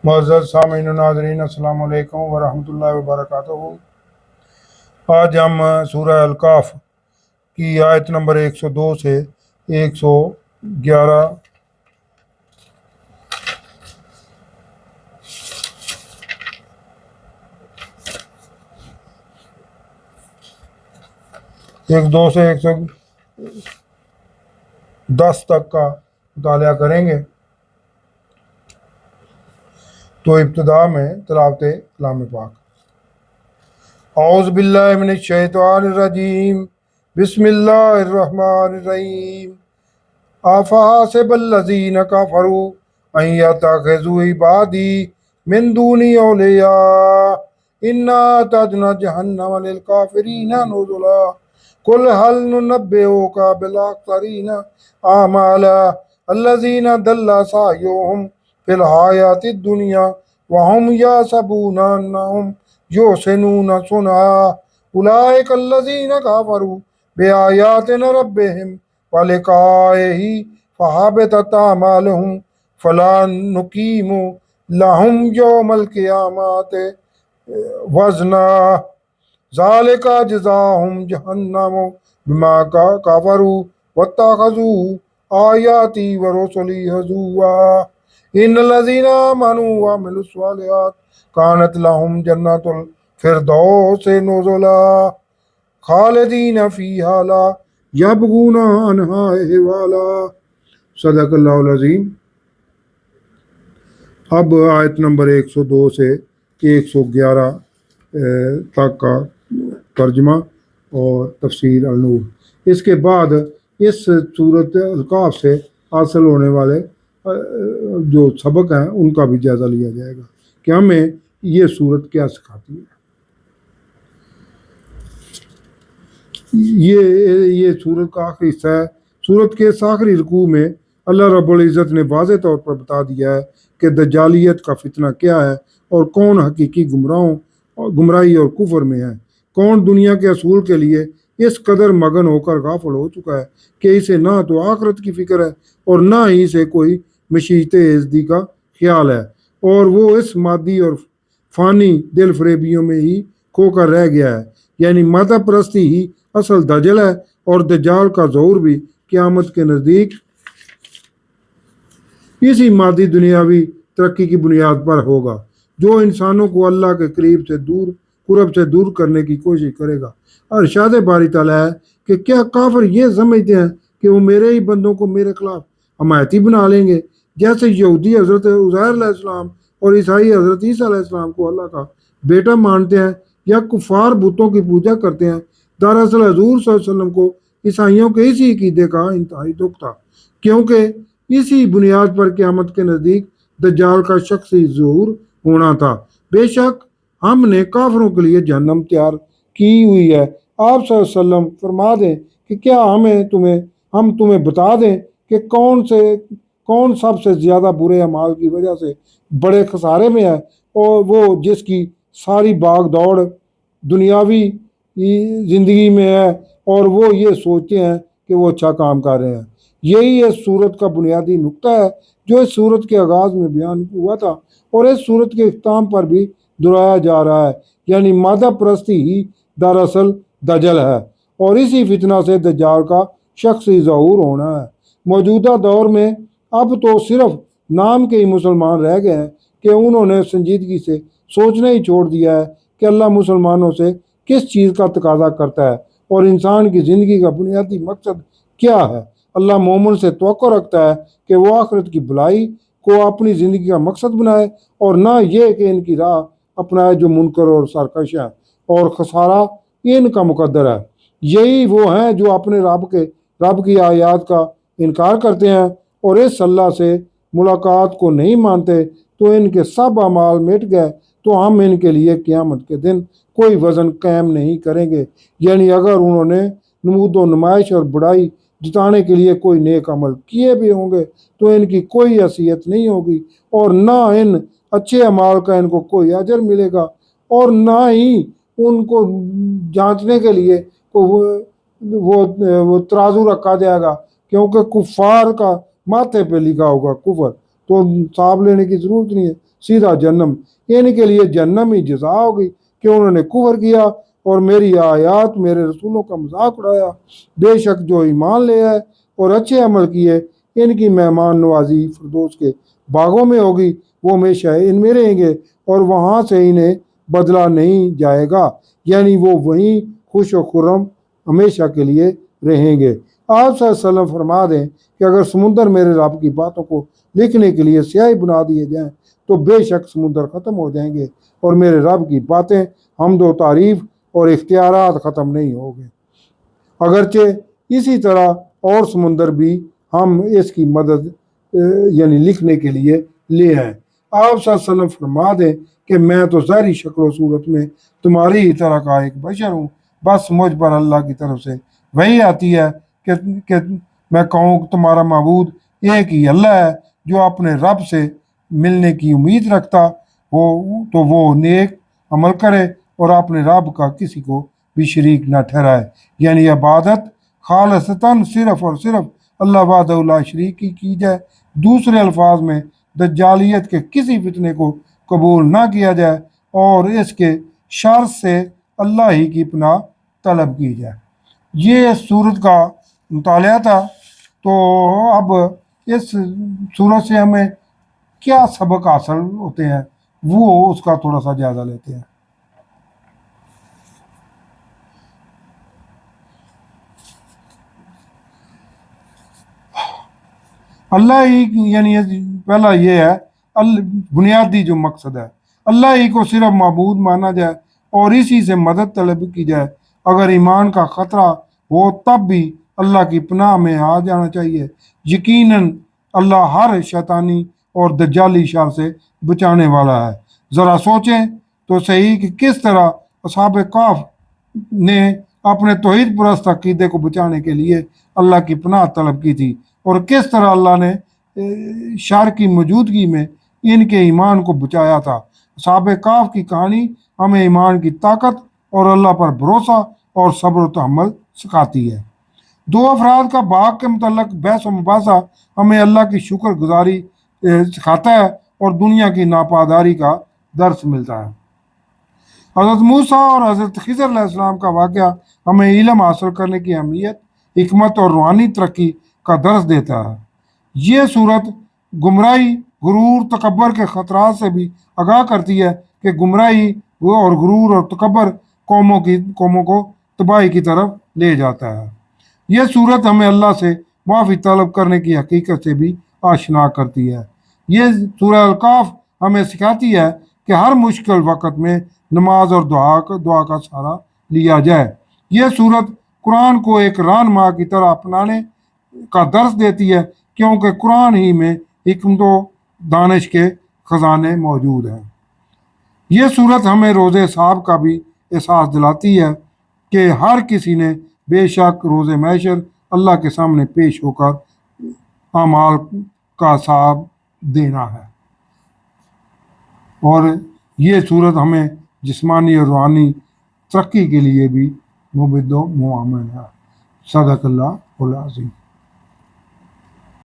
معزز سامعین و ناظرین، السلام علیکم ورحمۃ اللہ وبرکاتہ۔ آج ہم سورہ الکاف کی آیت نمبر 102 سے 111 102 سے 110 تک کا مطالعہ کریں گے۔ تو ابتدا میں تلاوت کلام پاک۔ اعوذ باللہ من الشیطان الرجیم، بسم اللہ الرحمن الرحیم۔ افحسب الذین کفروا ان یتخذوا عبادی من دونی اولیاء انا اعتدنا جہنم للکافرین نزلا قل هل ننبئک بالاخسرین اعمالا الذین ضل سعیهم فی الحیاۃ الدنیا وهم یحسبون انہم یحسنون صنعا اولئک الذین کفروا بآیاتنا ربہم ولقائہ فحبطت اعمالہم فلا نقیم لہم یوم القیامۃ وزنا ذالک جزاؤہم جہنم بما کفروا واتخذوا آیاتی ورسلی ہزوا ان الذین آمنوا وعملوا الصالحات کانت لہم جنات الفردوس نزلا خالدین فیہا لا یبغون عنہا حولا۔ صدق اللہ العظیم۔ اب آیت نمبر 102 سے 111 تک کا ترجمہ اور تفسیر النور۔ اس کے بعد اس سورۃ الکاف سے حاصل ہونے والے جو سبق ہیں ان کا بھی جائزہ لیا جائے گا کہ ہمیں یہ سورت کیا سکھاتی ہے۔ یہ سورت کا آخری حصہ ہے۔ سورت کے اس آخری رکوع میں اللہ رب العزت نے واضح طور پر بتا دیا ہے کہ دجالیت کا فتنہ کیا ہے اور کون حقیقی گمراہی اور کفر میں ہے، کون دنیا کے اصول کے لیے اس قدر مگن ہو کر غافل ہو چکا ہے کہ اسے نہ تو آخرت کی فکر ہے اور نہ ہی اسے کوئی مشیت عزتی کا خیال ہے، اور وہ اس مادی اور فانی دل فریبیوں میں ہی کھو کر رہ گیا ہے۔ یعنی مادہ پرستی ہی اصل دجل ہے اور دجال کا ظہور بھی قیامت کے نزدیک اسی مادی دنیاوی ترقی کی بنیاد پر ہوگا جو انسانوں کو اللہ کے قرب سے دور کرنے کی کوشش کرے گا۔ ارشاد باری تعالیٰ ہے کہ کیا کافر یہ سمجھتے ہیں کہ وہ میرے ہی بندوں کو میرے خلاف حمایتی بنا لیں گے، جیسے یہودی حضرت عزیر علیہ السلام اور عیسائی حضرت عیسیٰ علیہ السلام کو اللہ کا بیٹا مانتے ہیں یا کفار بتوں کی پوجا کرتے ہیں۔ دراصل حضور صلی اللہ علیہ وسلم کو عیسائیوں کے اسی عقیدے کا انتہائی دکھ تھا، کیونکہ اسی بنیاد پر قیامت کے نزدیک دجال کا شخصی ظہور ہونا تھا۔ بے شک ہم نے کافروں کے لیے جہنم تیار کی ہوئی ہے۔ آپ صلی اللہ علیہ وسلم فرما دیں کہ کیا ہم تمہیں بتا دیں کہ کون سب سے زیادہ برے اعمال کی وجہ سے بڑے خسارے میں ہے، اور وہ جس کی ساری بھاگ دوڑ دنیاوی زندگی میں ہے اور وہ یہ سوچتے ہیں کہ وہ اچھا کام کر رہے ہیں۔ یہی اس صورت کا بنیادی نقطہ ہے جو اس صورت کے آغاز میں بیان ہوا تھا اور اس صورت کے اختتام پر بھی دہرایا جا رہا ہے، یعنی مادہ پرستی ہی دراصل دجل ہے اور اسی فتنہ سے دجال کا شخصی ظہور ہونا ہے۔ موجودہ دور میں اب تو صرف نام کے ہی مسلمان رہ گئے ہیں کہ انہوں نے سنجیدگی سے سوچنا ہی چھوڑ دیا ہے کہ اللہ مسلمانوں سے کس چیز کا تقاضا کرتا ہے اور انسان کی زندگی کا بنیادی مقصد کیا ہے۔ اللہ مومن سے توقع رکھتا ہے کہ وہ آخرت کی بھلائی کو اپنی زندگی کا مقصد بنائے اور نہ یہ کہ ان کی راہ اپنائے جو منکر اور سرکش ہے، اور خسارہ ان کا مقدر ہے۔ یہی وہ ہیں جو اپنے رب کی آیات کا انکار کرتے ہیں اور اس اللہ سے ملاقات کو نہیں مانتے، تو ان کے سب اعمال مٹ گئے، تو ہم ان کے لیے قیامت کے دن کوئی وزن قائم نہیں کریں گے۔ یعنی اگر انہوں نے نمود و نمائش اور بڑائی جتانے کے لیے کوئی نیک عمل کیے بھی ہوں گے تو ان کی کوئی حیثیت نہیں ہوگی، اور نہ ان اچھے اعمال کا ان کو کوئی اجر ملے گا، اور نہ ہی ان کو جانچنے کے لیے وہ ترازو رکھا جائے گا، کیونکہ کفار کا ماتھے پہ لکھا ہوگا کفر تو ثواب لینے کی ضرورت نہیں ہے، سیدھا جہنم۔ ان کے لیے جہنم ہی جزا ہوگی کہ انہوں نے کفر کیا اور میری آیات، میرے رسولوں کا مذاق اڑایا۔ بے شک جو ایمان لے آئے اور اچھے عمل کیے، ان کی مہمان نوازی فردوس کے باغوں میں ہوگی، وہ ہمیشہ ان میں رہیں گے اور وہاں سے انہیں بدلہ نہیں جائے گا، یعنی وہ وہیں خوش و خرم ہمیشہ کے لیے رہیں گے۔ آپ صلی اللہ علیہ وسلم فرما دیں کہ اگر سمندر میرے رب کی باتوں کو لکھنے کے لیے سیاہی بنا دیے جائیں تو بے شک سمندر ختم ہو جائیں گے اور میرے رب کی باتیں، حمد و تعریف اور اختیارات ختم نہیں ہوں گے۔ اگرچہ اسی طرح اور سمندر بھی ہم اس کی مدد یعنی لکھنے کے لیے لے آئے۔ آپ صلی اللہ علیہ وسلم فرما دیں کہ میں تو ظاہری شکل و صورت میں تمہاری ہی طرح کا ایک بشر ہوں، بس مجھ پر اللہ کی طرف سے وہی آتی ہے کہ میں کہوں کہ تمہارا معبود ایک ہی اللہ ہے، جو اپنے رب سے ملنے کی امید رکھتا ہو تو وہ نیک عمل کرے اور اپنے رب کا کسی کو بھی شریک نہ ٹھہرائے، یعنی عبادت خالصتاً صرف اور صرف اللہ وحدہ لا شریک کی جائے۔ دوسرے الفاظ میں دجالیت کے کسی فتنے کو قبول نہ کیا جائے اور اس کے شر سے اللہ ہی کی پناہ طلب کی جائے۔ یہ صورت کا مطالعہ تھا۔ تو اب اس صورت سے ہمیں کیا سبق حاصل ہوتے ہیں وہ اس کا تھوڑا سا جائزہ لیتے ہیں۔ اللہ ہی یعنی پہلا یہ ہے بنیادی جو مقصد ہے، اللہ ہی کو صرف معبود مانا جائے اور اسی سے مدد طلب کی جائے۔ اگر ایمان کا خطرہ ہو تب بھی اللہ کی پناہ میں آ جانا چاہیے۔ یقیناً اللہ ہر شیطانی اور دجالی شر سے بچانے والا ہے۔ ذرا سوچیں تو صحیح کہ کس طرح اصحاب کہف نے اپنے توحید پرست عقیدے کو بچانے کے لیے اللہ کی پناہ طلب کی تھی، اور کس طرح اللہ نے شر کی موجودگی میں ان کے ایمان کو بچایا تھا۔ اصحاب کہف کی کہانی ہمیں ایمان کی طاقت اور اللہ پر بھروسہ اور صبر و تحمل سکھاتی ہے۔ دو افراد کا باغ کے متعلق بحث و مباحثہ ہمیں اللہ کی شکر گزاری سکھاتا ہے اور دنیا کی ناپائیداری کا درس ملتا ہے۔ حضرت موسیٰ اور حضرت خضر علیہ السلام کا واقعہ ہمیں علم حاصل کرنے کی اہمیت، حکمت اور روحانی ترقی کا درس دیتا ہے۔ یہ صورت گمراہی، غرور، تکبر کے خطرات سے بھی آگاہ کرتی ہے کہ گمراہی اور غرور اور تکبر قوموں کو تباہی کی طرف لے جاتا ہے۔ یہ صورت ہمیں اللہ سے معافی طلب کرنے کی حقیقت سے بھی آشنا کرتی ہے۔ یہ سورہ الکہف ہمیں سکھاتی ہے کہ ہر مشکل وقت میں نماز اور دعا کا سہارا لیا جائے۔ یہ صورت قرآن کو ایک رہنما کی طرح اپنانے کا درس دیتی ہے، کیونکہ قرآن ہی میں حکمت و دانش کے خزانے موجود ہیں۔ یہ صورت ہمیں روز حساب کا بھی احساس دلاتی ہے کہ ہر کسی نے بے شک روز محشر اللہ کے سامنے پیش ہو کر اعمال کا حساب دینا ہے۔ اور یہ صورت ہمیں جسمانی اور روحانی ترقی کے لیے بھی مبید و معاون ہے۔ صدق اللہ العظیم۔